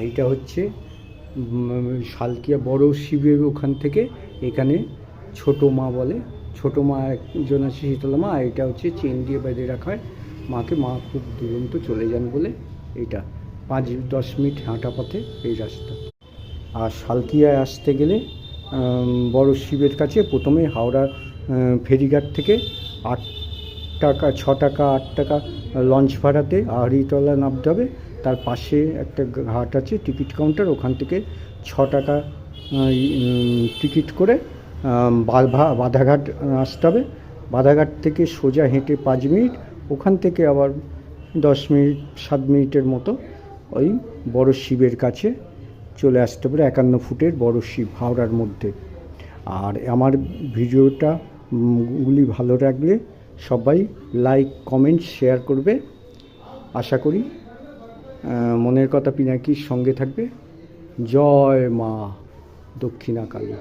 এইটা হচ্ছে শালকিয়া বড় শিবের ওখান থেকে এখানে ছোটো মা বলে, ছোটো মা একজন আছে শীতলা মা, আর এটা হচ্ছে চেন দিয়ে বেঁধে রাখা হয় মাকে। মা খুব দুরন্ত চলে যান বলে এটা 5-10 মিনিট হাঁটা পথে এই রাস্তা। আর শালকিয়ায় আসতে গেলে বড় শিবের কাছে প্রথমে হাওড়া ফেরিঘাট থেকে 8 টাকা 6 টাকা 8 টাকা লঞ্চ ভাড়াতে আহরিতলা নামতে হবে। তার পাশে একটা ঘাট আছে টিকিট কাউন্টার, ওখান থেকে 6 টাকা টিকিট করে বাধাঘাট আসতে হবে। বাধাঘাট থেকে সোজা হেঁটে 5 মিনিট, ওখান থেকে আবার 10 মিনিট 7 মিনিটের মতো ওই বড় শিবের কাছে চলে আসতে পারে। 51 ফুটের বড় শিব হাওড়ার মধ্যে। আর আমার ভিডিওটা গুলি ভালো লাগলে সবাই লাইক কমেন্ট শেয়ার করবে। আশা করি মনের কথা পিনাকির সঙ্গে থাকবে। জয় মা দক্ষিণা কালী।